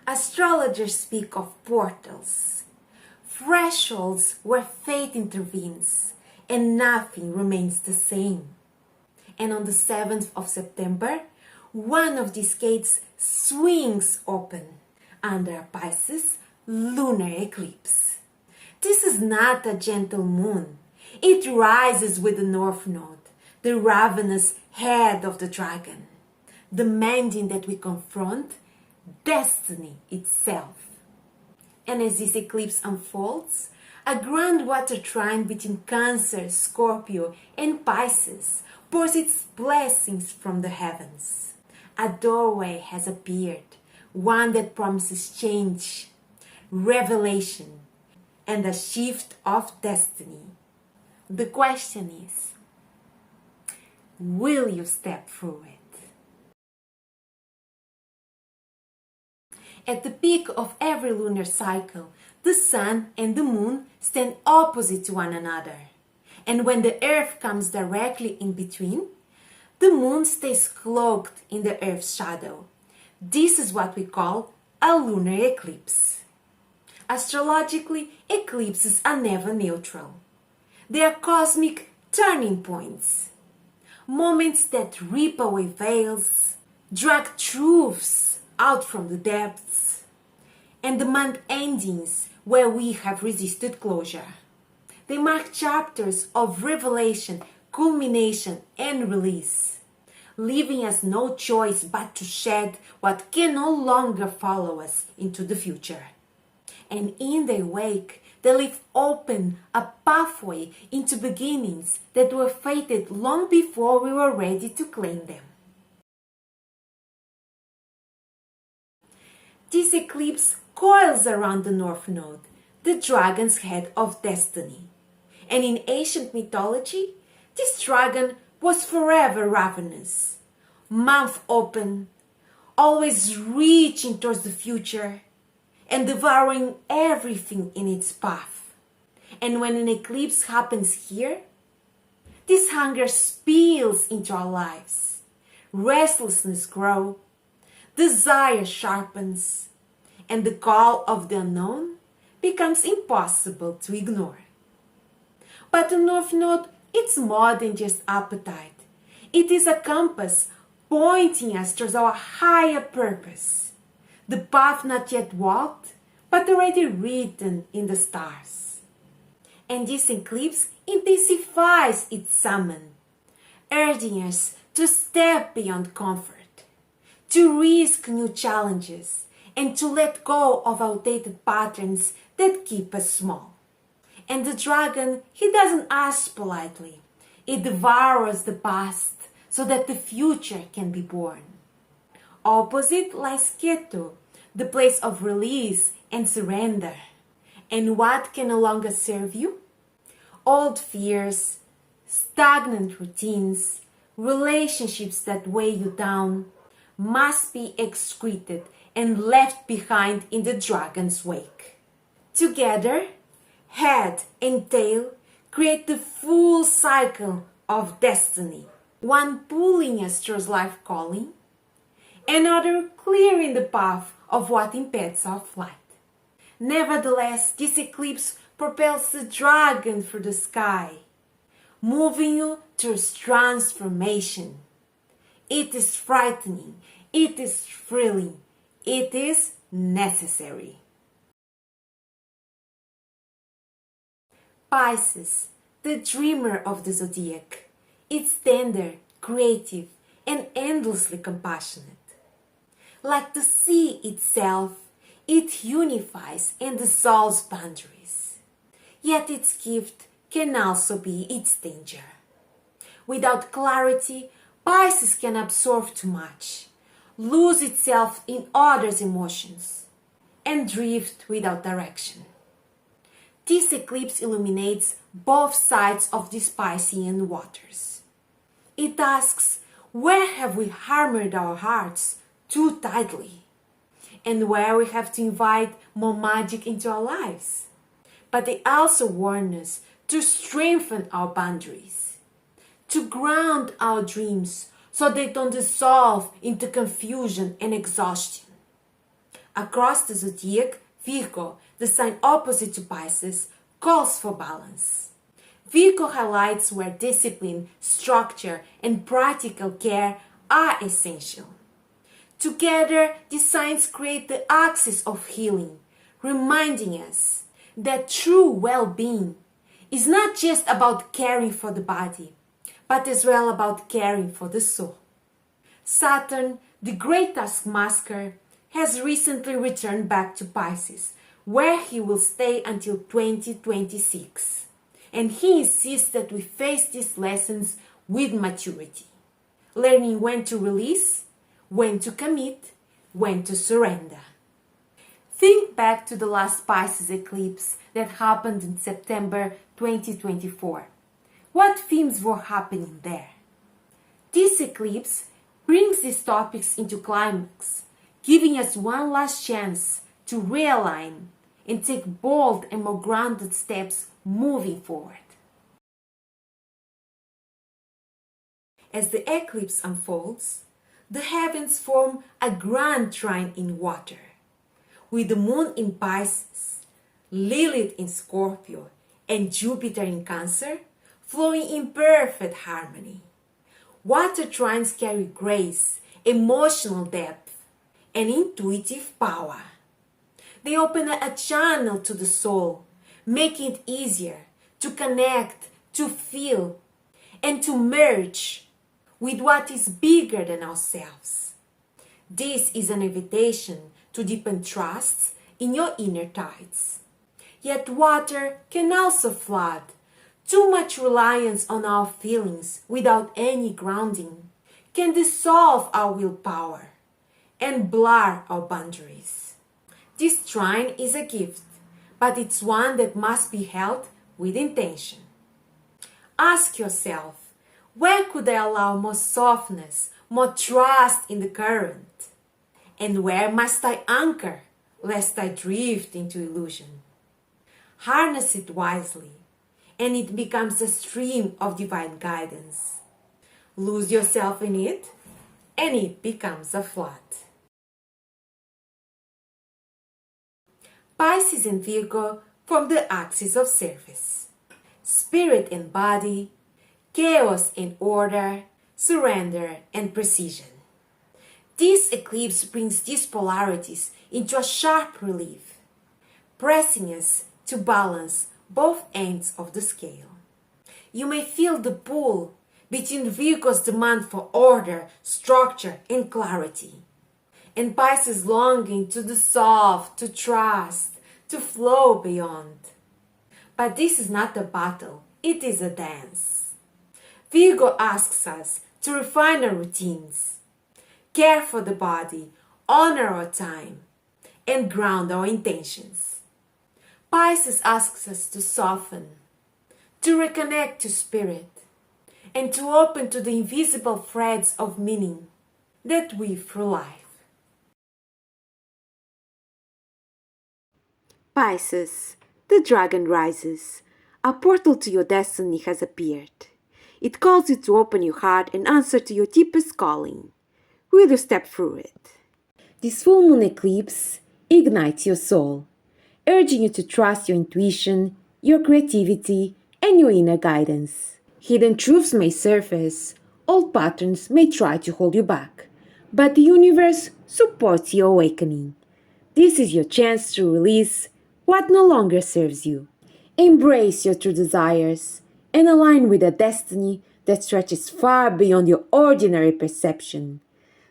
Astrologers speak of portals, thresholds where fate intervenes and nothing remains the same. And on the 7th of September, one of these gates swings open under a Pisces lunar eclipse. This is not a gentle moon. It rises with the North Node, the ravenous head of the dragon, demanding that we confront destiny itself. And as this eclipse unfolds, a grand water trine between Cancer, Scorpio, and Pisces pours its blessings from the heavens. A doorway has appeared, one that promises change, revelation, and a shift of destiny. The question is, will you step through it? At the peak of every lunar cycle, the sun and the moon stand opposite to one another. And when the earth comes directly in between, the moon stays cloaked in the earth's shadow. This is what we call a lunar eclipse. Astrologically, eclipses are never neutral. They are cosmic turning points, moments that rip away veils, drag truths out from the depths, and demand endings where we have resisted closure. They mark chapters of revelation, culmination, and release, leaving us no choice but to shed what can no longer follow us into the future. And in their wake, they leave open a pathway into beginnings that were fated long before we were ready to claim them. This eclipse coils around the North Node, the dragon's head of destiny. And in ancient mythology, this dragon was forever ravenous, mouth open, always reaching towards the future, and devouring everything in its path. And when an eclipse happens here, this hunger spills into our lives. Restlessness grows, desire sharpens, and the call of the unknown becomes impossible to ignore. But the North Node, it's more than just appetite. It is a compass pointing us towards our higher purpose. The path not yet walked, but already written in the stars. And this eclipse intensifies its summon, urging us to step beyond comfort, to risk new challenges, and to let go of outdated patterns that keep us small. And the dragon, he doesn't ask politely. It devours the past so that the future can be born. Opposite lies Ketu, the place of release and surrender. And what can no longer serve you? Old fears, stagnant routines, relationships that weigh you down must be excreted and left behind in the dragon's wake. Together, head and tail create the full cycle of destiny, one pulling us towards life calling, another clearing the path of what impedes our flight. Nevertheless, this eclipse propels the dragon through the sky, moving you towards transformation. It is frightening, it is thrilling, it is necessary. Pisces, the dreamer of the Zodiac, it's tender, creative, and endlessly compassionate. Like the sea itself, it unifies and dissolves boundaries. Yet its gift can also be its danger. Without clarity, Pisces can absorb too much, lose itself in others' emotions, and drift without direction. This eclipse illuminates both sides of the Piscean waters. It asks, where have we hammered our hearts too tightly? And where we have to invite more magic into our lives? But they also warn us to strengthen our boundaries, to ground our dreams so they don't dissolve into confusion and exhaustion. Across the zodiac, Virgo, the sign opposite to Pisces, calls for balance. Virgo highlights where discipline, structure, and practical care are essential. Together, these signs create the axis of healing, reminding us that true well-being is not just about caring for the body, but as well about caring for the soul. Saturn, the great taskmaster, has recently returned back to Pisces, where he will stay until 2026. And he insists that we face these lessons with maturity, learning when to release, when to commit, when to surrender. Think back to the last Pisces eclipse that happened in September 2024. What themes were happening there? This eclipse brings these topics into climax, giving us one last chance to realign and take bold and more grounded steps moving forward. As the eclipse unfolds, the heavens form a grand trine in water, with the moon in Pisces, Lilith in Scorpio, and Jupiter in Cancer flowing in perfect harmony. Water trines carry grace, emotional depth, and intuitive power. They open a channel to the soul, making it easier to connect, to feel, and to merge with what is bigger than ourselves. This is an invitation to deepen trust in your inner tides. Yet water can also flood. Too much reliance on our feelings without any grounding can dissolve our willpower and blur our boundaries. This trine is a gift, but it's one that must be held with intention. Ask yourself, where could I allow more softness, more trust in the current? And where must I anchor, lest I drift into illusion? Harness it wisely, and it becomes a stream of divine guidance. Lose yourself in it, and it becomes a flood. Pisces and Virgo form the axis of service. Spirit and body, chaos and order, surrender and precision. This eclipse brings these polarities into a sharp relief, pressing us to balance both ends of the scale. You may feel the pull between Virgo's demand for order, structure, and clarity, and Pisces' longing to dissolve, to trust, to flow beyond. But this is not a battle, it is a dance. Virgo asks us to refine our routines, care for the body, honor our time, and ground our intentions. Pisces asks us to soften, to reconnect to spirit, and to open to the invisible threads of meaning that weave through life. Pisces, the dragon rises. A portal to your destiny has appeared. It calls you to open your heart and answer to your deepest calling. Will you step through it? This full moon eclipse ignites your soul, urging you to trust your intuition, your creativity, and your inner guidance. Hidden truths may surface, old patterns may try to hold you back, but the universe supports your awakening. This is your chance to release what no longer serves you. Embrace your true desires and align with a destiny that stretches far beyond your ordinary perception.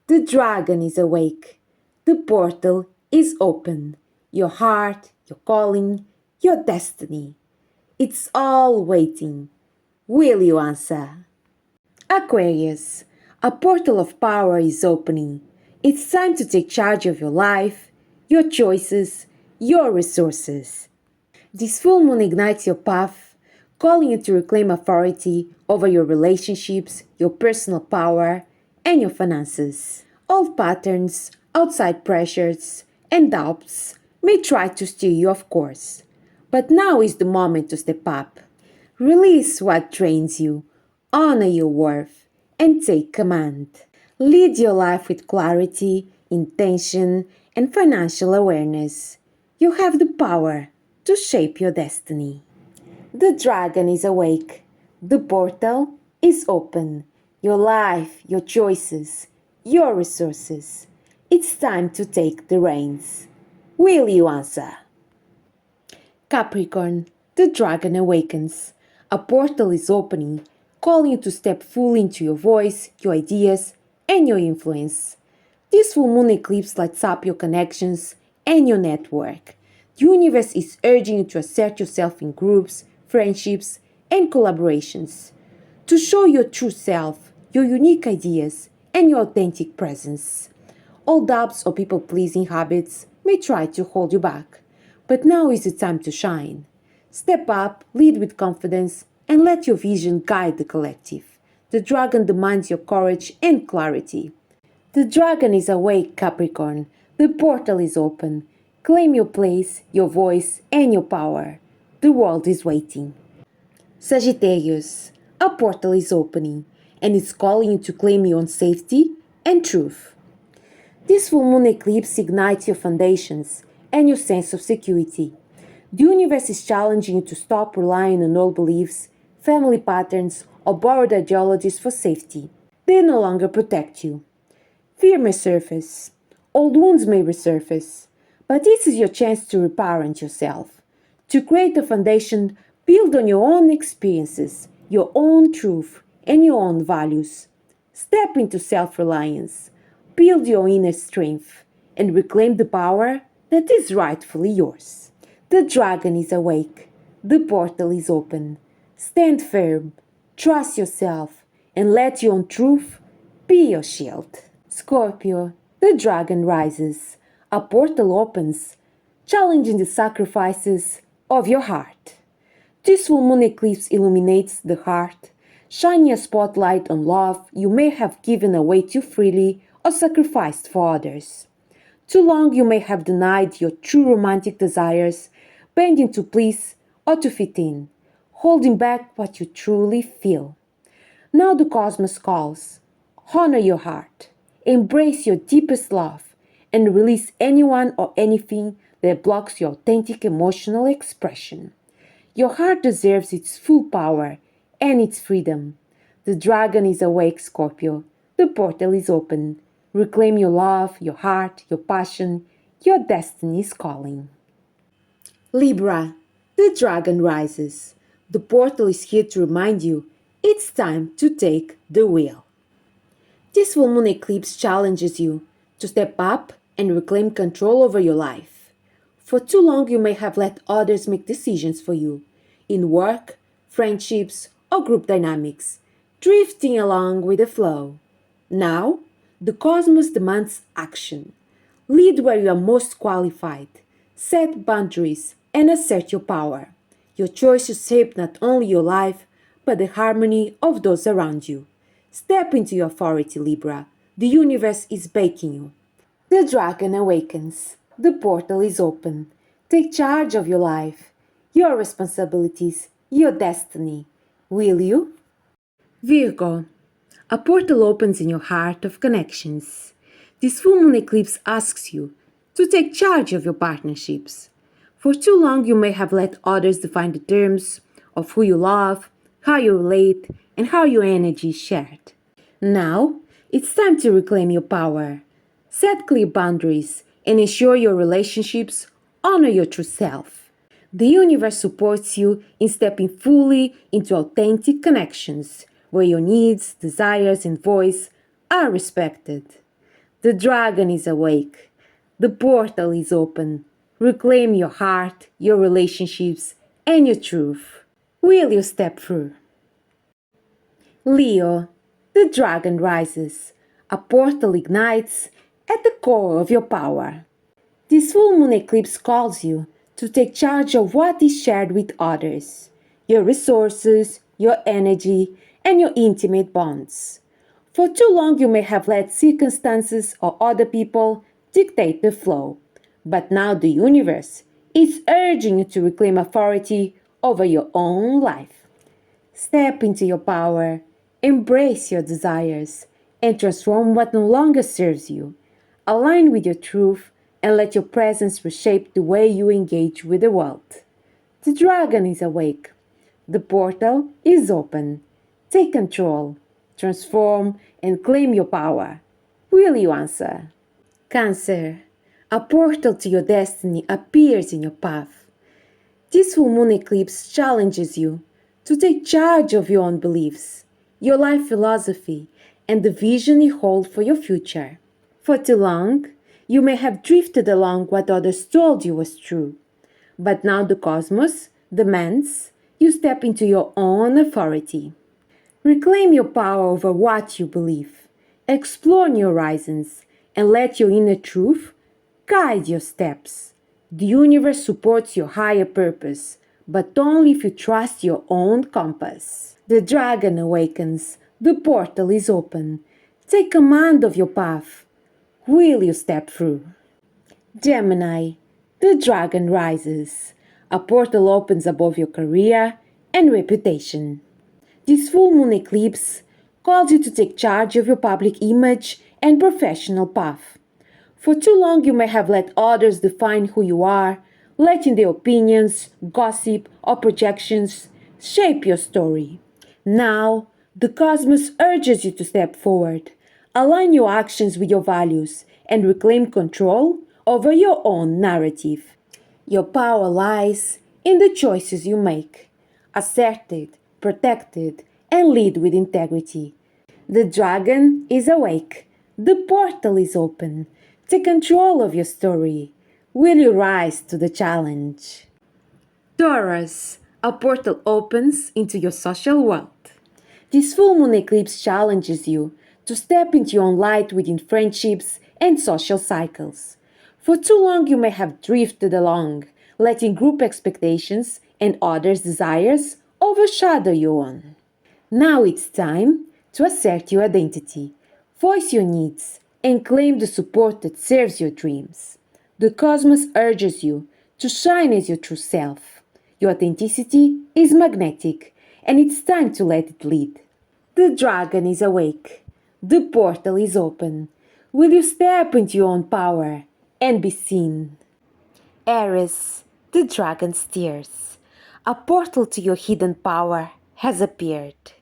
The dragon is awake. The portal is open. Your heart, your calling, your destiny. It's all waiting. Will you answer? Aquarius, a portal of power is opening. It's time to take charge of your life, your choices, your resources. This full moon ignites your path, calling you to reclaim authority over your relationships, your personal power, and your finances. Old patterns, outside pressures, and doubts may try to steer you off course, but now is the moment to step up. Release what drains you, honor your worth, and take command. Lead your life with clarity, intention, and financial awareness. You have the power to shape your destiny. The dragon is awake. The portal is open. Your life, your choices, your resources. It's time to take the reins. Will you answer? Capricorn, the dragon awakens. A portal is opening, calling you to step fully into your voice, your ideas, and your influence. This full moon eclipse lights up your connections and your network. The universe is urging you to assert yourself in groups, friendships, and collaborations. To show your true self, your unique ideas, and your authentic presence. All doubts or people-pleasing habits may try to hold you back. But now is the time to shine. Step up, lead with confidence, and let your vision guide the collective. The dragon demands your courage and clarity. The dragon is awake, Capricorn. The portal is open. Claim your place, your voice, and your power. The world is waiting. Sagittarius, a portal is opening, and it's calling you to claim your own safety and truth. This full moon eclipse ignites your foundations and your sense of security. The universe is challenging you to stop relying on old beliefs, family patterns, or borrowed ideologies for safety. They no longer protect you. Fear may surface, old wounds may resurface, but this is your chance to reparent yourself, to create a foundation built on your own experiences, your own truth, and your own values. Step into self-reliance, build your inner strength, and reclaim the power that is rightfully yours. The dragon is awake. The portal is open. Stand firm, trust yourself, and let your own truth be your shield. Scorpio, the dragon rises. A portal opens, challenging the sacrifices of your heart. This full moon eclipse illuminates the heart, shining a spotlight on love you may have given away too freely or sacrificed for others. Too long you may have denied your true romantic desires, bending to please or to fit in, holding back what you truly feel. Now the cosmos calls. Honor your heart, embrace your deepest love, and release anyone or anything that blocks your authentic emotional expression. Your heart deserves its full power and its freedom. The dragon is awake, Scorpio. The portal is open. Reclaim your love, your heart, your passion. Your destiny is calling. Libra, the dragon rises. The portal is here to remind you it's time to take the wheel. This full moon eclipse challenges you to step up and reclaim control over your life. For too long you may have let others make decisions for you, in work, friendships, or group dynamics, drifting along with the flow. Now, the cosmos demands action. Lead where you are most qualified. Set boundaries and assert your power. Your choices shape not only your life, but the harmony of those around you. Step into your authority, Libra. The universe is baking you. The dragon awakens. The portal is open. Take charge of your life, your responsibilities, your destiny. Will you? Virgo. A portal opens in your heart of connections. This full moon eclipse asks you to take charge of your partnerships. For too long you may have let others define the terms of who you love, how you relate, and how your energy is shared. Now, it's time to reclaim your power. Set clear boundaries and ensure your relationships honor your true self. The universe supports you in stepping fully into authentic connections where your needs, desires, and voice are respected. The dragon is awake. The portal is open. Reclaim your heart, your relationships, and your truth. Will you step through? Leo, the dragon rises. A portal ignites at the core of your power. This full moon eclipse calls you to take charge of what is shared with others, your resources, your energy, and your intimate bonds. For too long you may have let circumstances or other people dictate the flow, but now the universe is urging you to reclaim authority over your own life. Step into your power, embrace your desires, and transform what no longer serves you. Align with your truth and let your presence reshape the way you engage with the world. The dragon is awake. The portal is open. Take control, transform, and claim your power. Will you answer? Cancer. A portal to your destiny appears in your path. This full moon eclipse challenges you to take charge of your own beliefs, your life philosophy, and the vision you hold for your future. For too long, you may have drifted along what others told you was true. But now the cosmos demands you step into your own authority. Reclaim your power over what you believe. Explore new horizons and let your inner truth guide your steps. The universe supports your higher purpose, but only if you trust your own compass. The dragon awakens. The portal is open. Take command of your path. Will you step through? Gemini. The dragon rises. A portal opens above your career and reputation. This full moon eclipse calls you to take charge of your public image and professional path. For too long you may have let others define who you are, letting their opinions, gossip, or projections shape your story. Now, the cosmos urges you to step forward, align your actions with your values, and reclaim control over your own narrative. Your power lies in the choices you make. Assert it, protect it, and lead with integrity. The dragon is awake. The portal is open. Take control of your story. Will you rise to the challenge? Taurus, a portal opens into your social world. This full moon eclipse challenges you to step into your own light within friendships and social cycles. For too long you may have drifted along, letting group expectations and others' desires overshadow your own. Now it's time to assert your identity, voice your needs, and claim the support that serves your dreams. The cosmos urges you to shine as your true self. Your authenticity is magnetic, and it's time to let it lead. The dragon is awake. The portal is open. Will you step into your own power and be seen? Aries, the dragon steers. A portal to your hidden power has appeared.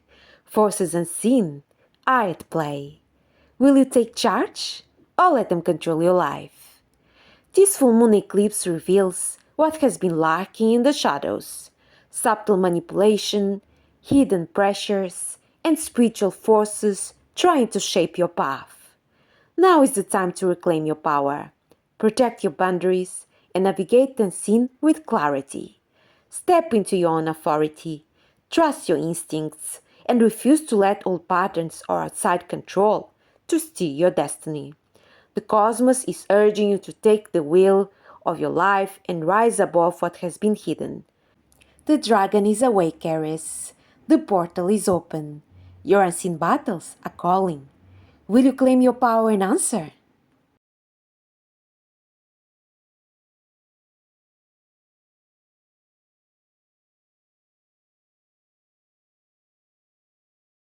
Forces unseen are at play. Will you take charge or let them control your life? This full moon eclipse reveals what has been lurking in the shadows: subtle manipulation, hidden pressures, and spiritual forces trying to shape your path. Now is the time to reclaim your power, protect your boundaries, and navigate the unseen with clarity. Step into your own authority, trust your instincts, and refuse to let old patterns or outside control to steer your destiny. The cosmos is urging you to take the wheel of your life and rise above what has been hidden. The dragon is awake, Aries. The portal is open. Your unseen battles are calling. Will you claim your power and answer?